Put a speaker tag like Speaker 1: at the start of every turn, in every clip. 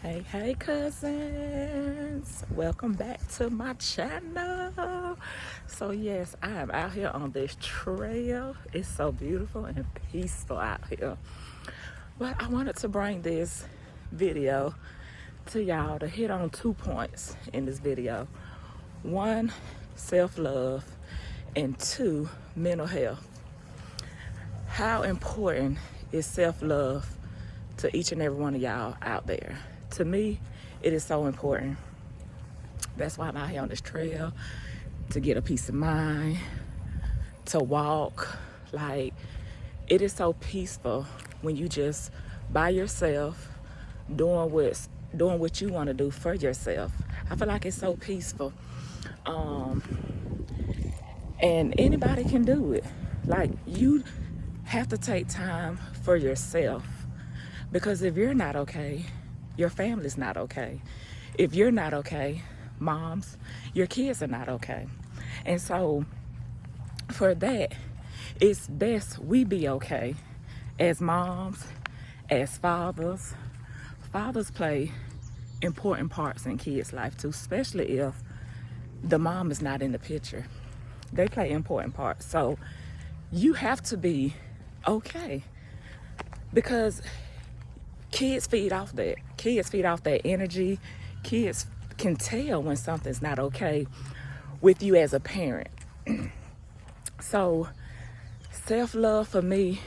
Speaker 1: Hey cousins, welcome back to my channel. So yes, I am out here on this trail. It's so beautiful and peaceful out here. But I wanted to bring this video to y'all to hit on 2 points in this video. One, self-love, and two, mental health. How important is self-love to each and every one of y'all out there? To me, it is so important. That's why I'm out here on this trail, to get a peace of mind, to walk. Like, it is so peaceful when you just by yourself doing what you want to do for yourself. I feel like it's so peaceful. And anybody can do it. Like, you have to take time for yourself, because if you're not okay, your family's not okay. If you're not okay, moms, your kids are not okay. And so for that, it's best we be okay as moms, as fathers. Fathers play important parts in kids' life too, especially if the mom is not in the picture. They play important parts. So you have to be okay, because kids feed off that. Kids feed off that energy. Kids can tell when something's not okay with you as a parent. So self-love for me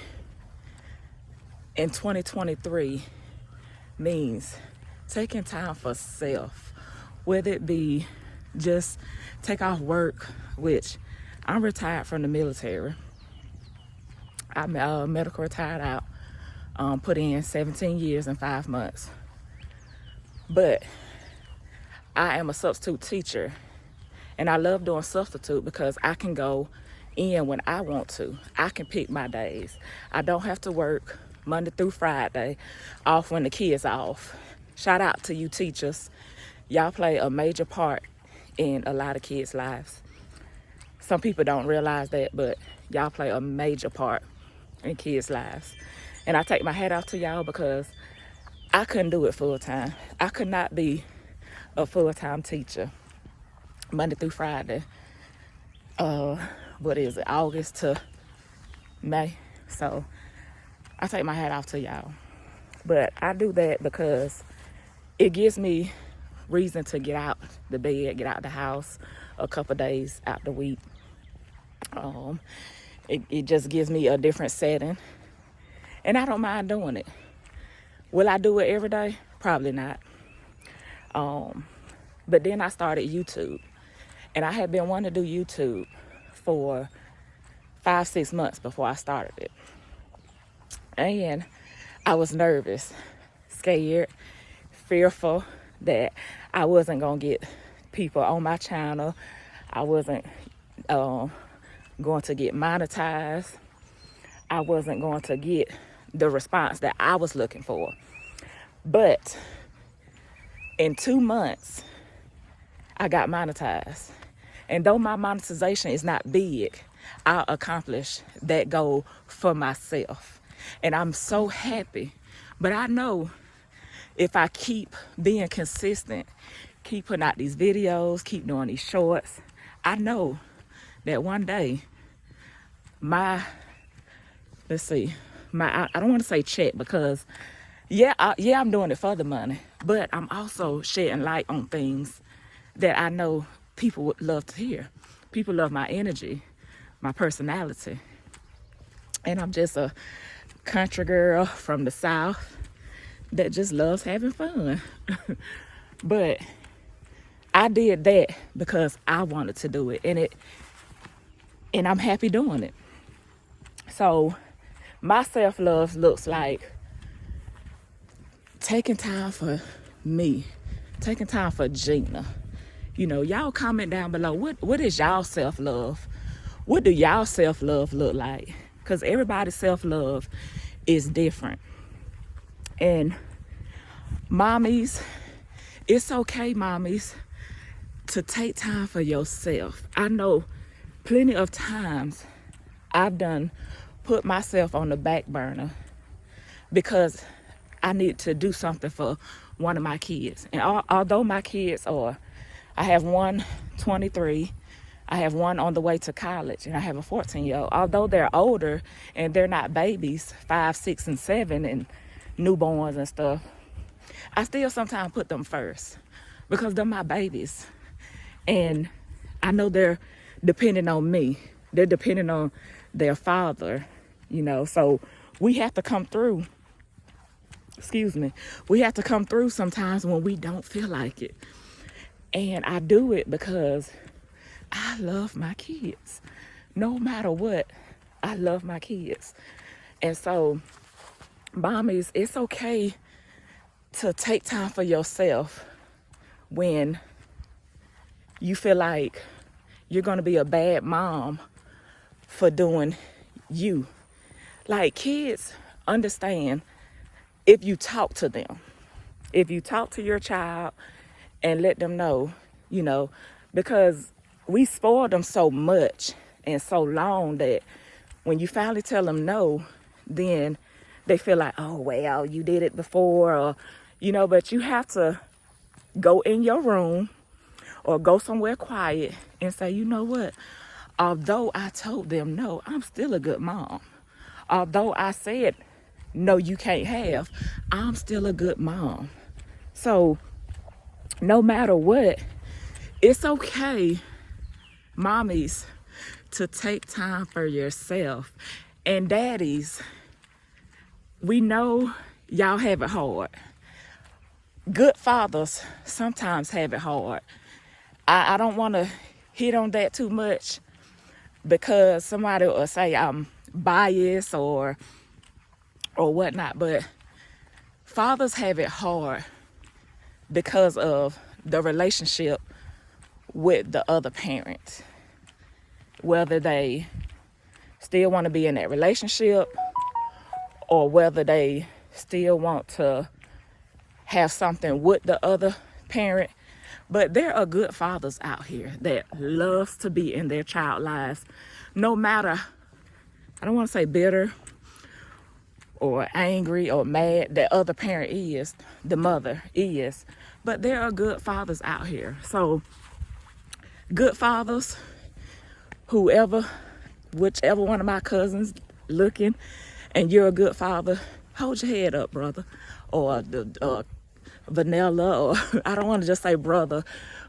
Speaker 1: in 2023 means taking time for self, whether it be just take off work, which I'm retired from the military. I'm medical retired out. Put in 17 years and 5 months. But I am a substitute teacher, and I love doing substitute because I can go in when I want to. I can pick my days. I don't have to work Monday through Friday, off when the kids are off. Shout out to you teachers. Y'all play a major part in a lot of kids' lives. Some people don't realize that, but y'all play a major part in kids' lives. And I take my hat off to y'all, because I couldn't do it full time. I could not be a full-time teacher Monday through Friday. What is it, August to May? So I take my hat off to y'all. But I do that because it gives me reason to get out the bed, get out the house a couple days out the week. It just gives me a different setting, and I don't mind doing it. Will I do it every day? Probably not. But then I started YouTube, and I had been wanting to do YouTube for 5-6 months before I started it. And I was nervous, scared, fearful that I wasn't gonna get people on my channel. I wasn't going to get monetized. I wasn't going to get the response that I was looking for. But in 2 months, I got monetized. And though my monetization is not big, I accomplished that goal for myself. And I'm so happy. But I know if I keep being consistent, keep putting out these videos, keep doing these shorts, I know that one day I don't want to say check, because I'm doing it for the money, but I'm also shedding light on things that I know people would love to hear. People love my energy, my personality. And I'm just a country girl from the South that just loves having fun. But I did that because I wanted to do it, and I'm happy doing it. So my self-love looks like taking time for me, taking time for Gina. You know, y'all comment down below, what is y'all self-love? What do y'all self-love look like? Because everybody's self-love is different. And mommies, it's okay, mommies, to take time for yourself. I know plenty of times I've put myself on the back burner because I need to do something for one of my kids. And although my kids are, I have one 23, I have one on the way to college, and I have a 14-year-old. Although they're older and they're not babies, 5, 6, and 7, and newborns and stuff, I still sometimes put them first because they're my babies. And I know they're depending on me. They're depending on their father, you know. So we have to come through. We have to come through sometimes when we don't feel like it. And I do it because I love my kids. No matter what, I love my kids. And so, mommies, it's okay to take time for yourself when you feel like you're going to be a bad mom for doing you. Like, kids understand if you talk to them. If you talk to your child and let them know, you know, because we spoil them so much and so long that when you finally tell them no, then they feel like, oh, well, you did it before, or, you know, but you have to go in your room or go somewhere quiet and say, you know what? Although I told them no, I'm still a good mom. Although I said, no, you can't have, I'm still a good mom. So no matter what, it's okay, mommies, to take time for yourself. And daddies, we know y'all have it hard. Good fathers sometimes have it hard. I don't want to hit on that too much because somebody will say I'm biased or whatnot, but fathers have it hard because of the relationship with the other parent. Whether they still want to be in that relationship or whether they still want to have something with the other parent. But there are good fathers out here that loves to be in their child lives, no matter, I don't want to say bitter or angry or mad that other parent is, the mother is, but there are good fathers out here. So good fathers, whichever one of my cousins looking and you're a good father, hold your head up, brother, or vanilla, or I don't want to just say brother,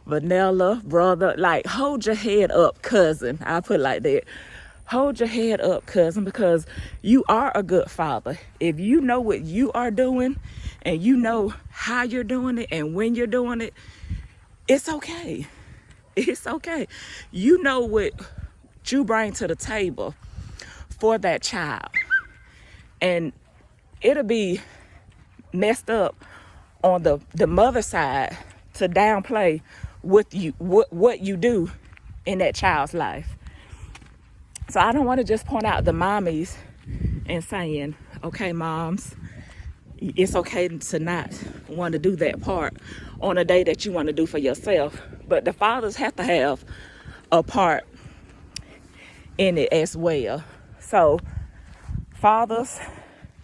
Speaker 1: vanilla, brother, like hold your head up, cousin. I put it like that. Hold your head up, cousin, because you are a good father. If you know what you are doing and you know how you're doing it and when you're doing it, it's okay. It's okay. You know what you bring to the table for that child. And it'll be messed up on the mother side to downplay what you do in that child's life. So I don't want to just point out the mommies and saying, okay, moms, it's okay to not want to do that part on a day that you want to do for yourself. But the fathers have to have a part in it as well. So fathers,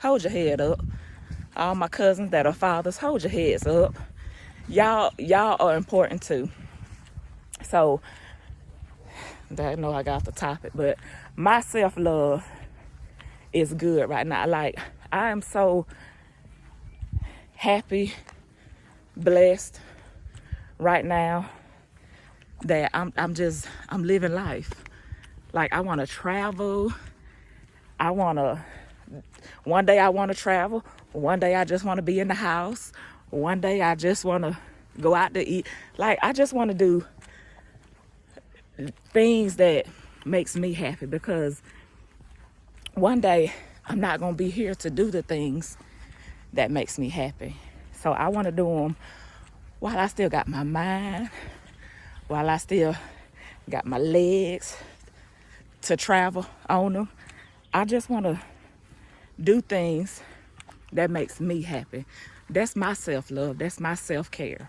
Speaker 1: hold your head up. All my cousins that are fathers, hold your heads up. Y'all are important too. So I know I got the topic, but my self-love is good right now. Like, I am so happy, blessed right now that I'm living life. Like, I want to travel. One day I want to travel. One day I just want to be in the house. One day I just want to go out to eat. Like, I just want to do things that makes me happy, because one day I'm not going to be here to do the things that makes me happy. So I want to do them while I still got my mind, while I still got my legs to travel on them. I just want to do things that makes me happy. That's my self-love. That's my self-care.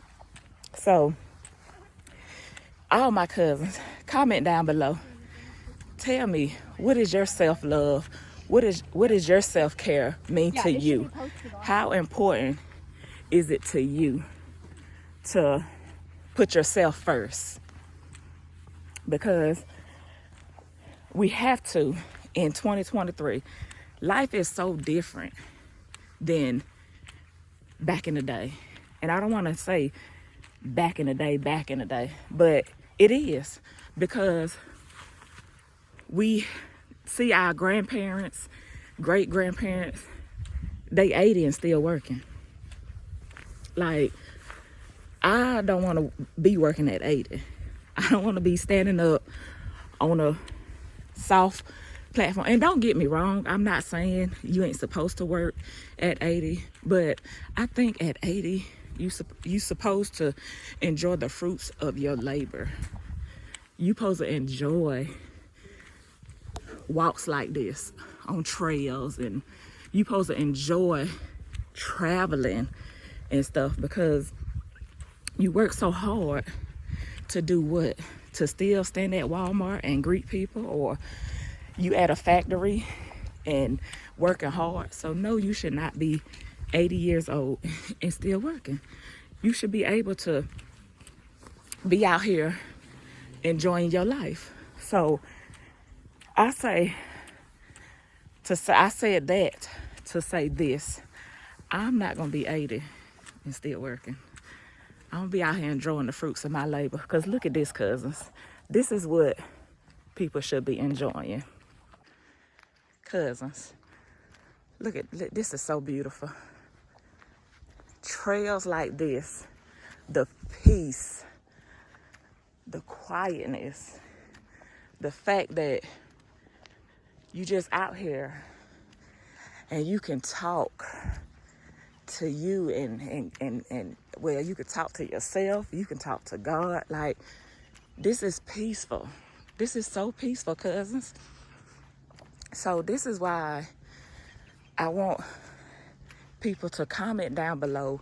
Speaker 1: So all my cousins, comment down below. Tell me, what is your self-love? what is your self-care mean to you? How important is it to you to put yourself first? Because we have to in 2023. Life is so different than back in the day. And I don't want to say back in the day, but it is, because we see our grandparents, great grandparents, they 80 and still working. Like, I don't want to be working at 80. I don't want to be standing up on a soft platform. And don't get me wrong, I'm not saying you ain't supposed to work at 80, but I think at 80, you supposed to enjoy the fruits of your labor. You supposed to enjoy walks like this on trails, and you supposed to enjoy traveling and stuff, because you work so hard to do what? To still stand at Walmart and greet people, or you at a factory and working hard. So no, you should not be 80 years old and still working. You should be able to be out here enjoying your life. So I said that to say this: I'm not gonna be 80 and still working. I'm gonna be out here enjoying the fruits of my labor. Because look at this, cousins. This is what people should be enjoying. Cousins, look, this is so beautiful. Trails like this, the peace, the quietness, the fact that you just out here and you can talk to you and well, you can talk to yourself, you can talk to God. Like, this is peaceful. This is so peaceful, cousins. So this is why I want people to comment down below,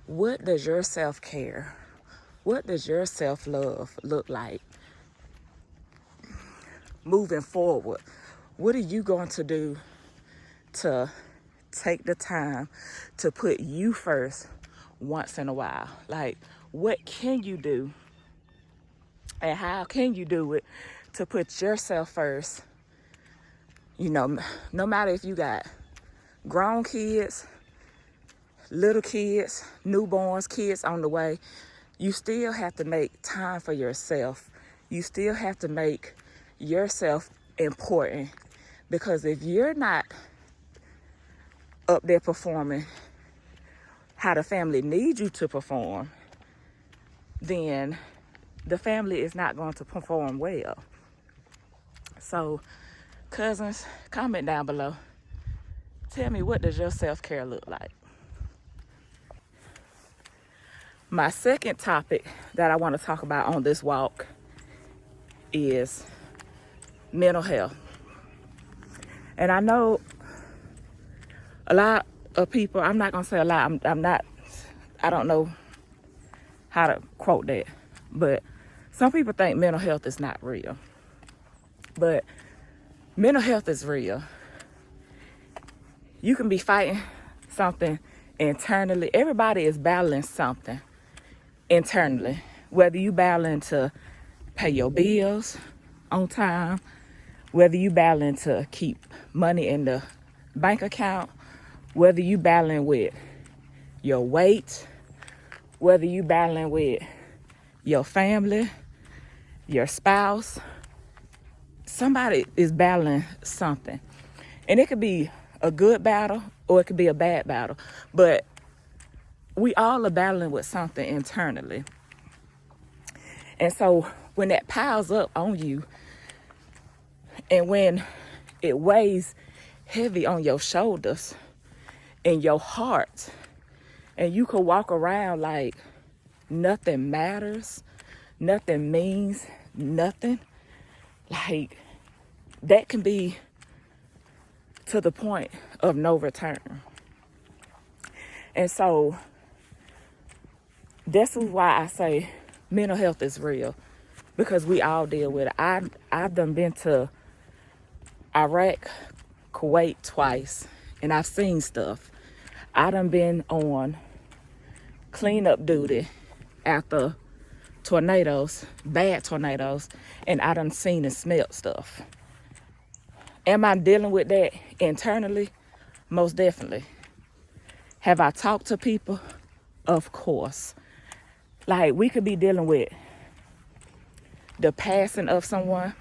Speaker 1: what does your self-care, what does your self-love look like moving forward? What are you going to do to take the time to put you first once in a while? Like, what can you do and how can you do it to put yourself first? You know, no matter if you got grown kids, little kids, newborns, kids on the way, you still have to make time for yourself. You still have to make yourself important, because if you're not up there performing how the family needs you to perform, then the family is not going to perform well. So, cousins, comment down below. Tell me, what does your self-care look like? My second topic that I want to talk about on this walk is mental health. And I know a lot of people, I'm not going to say a lot, I don't know how to quote that, but some people think mental health is not real. But mental health is real. You can be fighting something internally. Everybody is battling something internally. Whether you battling to pay your bills on time, whether you battling to keep money in the bank account, whether you battling with your weight, whether you battling with your family, your spouse, somebody is battling something. And it could be a good battle or it could be a bad battle. But we all are battling with something internally. And so when that piles up on you, and when it weighs heavy on your shoulders and your heart, and you could walk around like nothing matters, nothing means nothing, like, that can be to the point of no return. And so this is why I say mental health is real, because we all deal with it. I've done been to Iraq, Kuwait twice, and I've seen stuff. I done been on cleanup duty after tornadoes, bad tornadoes, and I done seen and smelt stuff. Am I dealing with that internally? Most definitely. Have I talked to people? Of course. Like, we could be dealing with the passing of someone,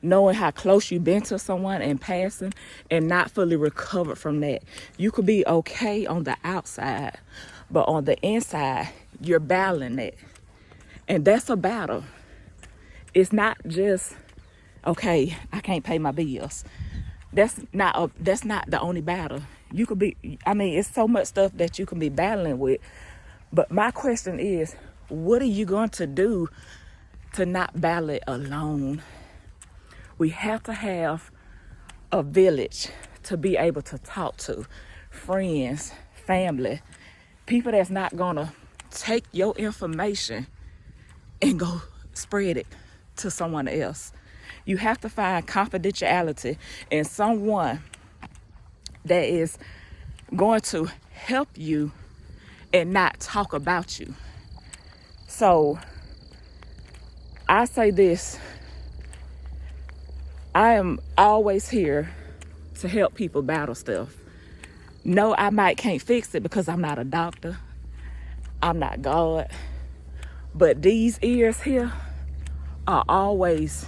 Speaker 1: knowing how close you've been to someone and passing and not fully recovered from that. You could be okay on the outside, but on the inside, you're battling it. And that's a battle. It's not just, okay, I can't pay my bills. That's not the only battle. You could be, it's so much stuff that you can be battling with. But my question is, what are you going to do to not battle it alone? We have to have a village to be able to talk to. Friends, family, people that's not gonna take your information and go spread it to someone else. You have to find confidentiality in someone that is going to help you and not talk about you. So I say this, I am always here to help people battle stuff. No, I can't fix it because I'm not a doctor. I'm not God. But these ears here are always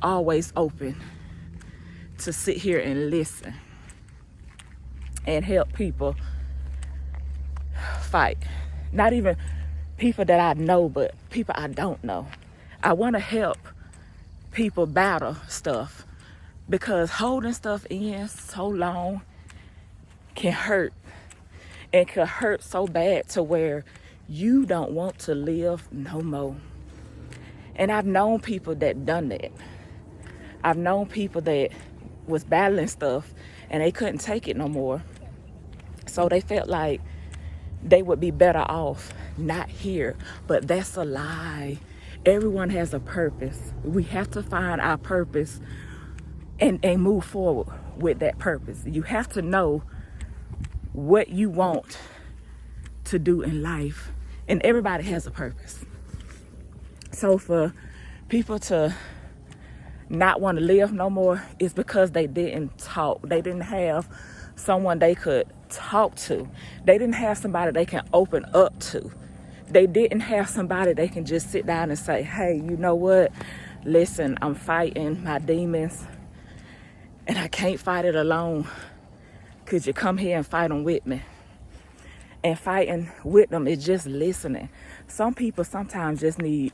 Speaker 1: open to sit here and listen and help people fight. Not even people that I know, but people I don't know. I want to help people battle stuff, because holding stuff in so long can hurt, and can hurt so bad to where you don't want to live no more. And I've known people that done that. I've known people that was battling stuff and they couldn't take it no more, so they felt like they would be better off not here. But that's a lie. Everyone has a purpose. We have to find our purpose and move forward with that purpose. You have to know what you want to do in life, and everybody has a purpose. So for people to not want to live no more is because they didn't talk. They didn't have someone they could talk to. They didn't have somebody they can open up to. They didn't have somebody they can just sit down and say, hey, you know what? Listen, I'm fighting my demons and I can't fight it alone. Could you come here and fight them with me? And fighting with them is just listening. Some people sometimes just need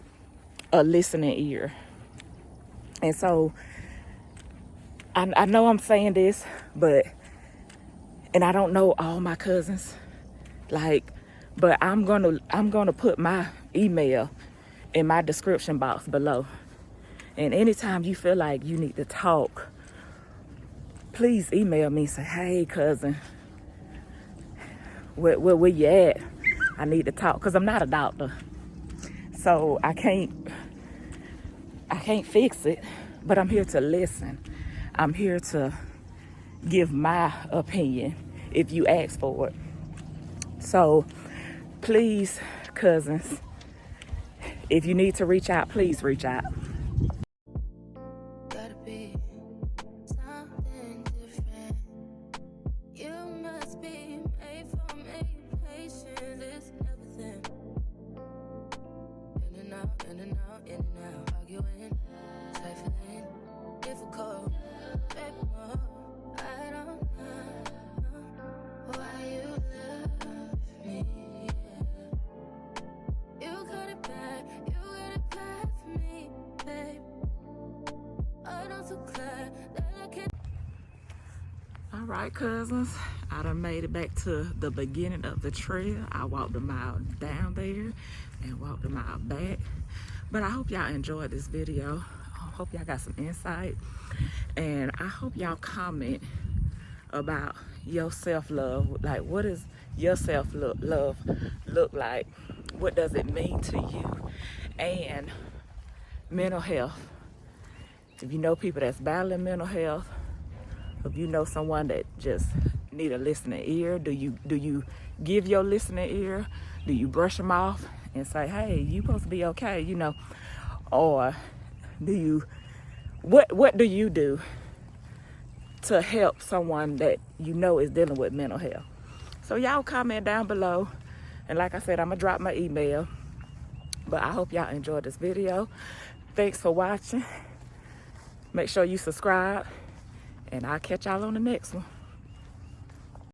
Speaker 1: a listening ear. And so I know I'm saying this, and I don't know all my cousins, but I'm gonna put my email in my description box below. And anytime you feel like you need to talk, please email me. Say, hey cousin, where you at? I need to talk, because I'm not a doctor, so I can't fix it, but I'm here to listen. I'm here to give my opinion if you ask for it. So please, cousins, if you need to reach out, please reach out.
Speaker 2: Gotta be something different. You must be made for me. Patience is everything. In and out, in and out, in and out. Arguing, trifling, difficult. Baby, more. I don't know why you love me. You got it bad for me, babe. I'm so glad that I can.
Speaker 1: All right, cousins, I done made it back to the beginning of the trail. I walked a mile down there and walked a mile back. But I hope y'all enjoyed this video. I hope y'all got some insight. And I hope y'all comment about your self-love. Like, what does your self-love look like? What does it mean to you? And mental health. If you know people that's battling mental health, If you know someone that just need a listening ear, do you give your listening ear? Do you brush them off and say, hey, you supposed to be okay, you know? Or do you, what do you do to help someone that you know is dealing with mental health? So y'all comment down below. And like I said, I'm gonna drop my email. But I hope y'all enjoyed this video. Thanks for watching. Make sure you subscribe. And I'll catch y'all on the next one.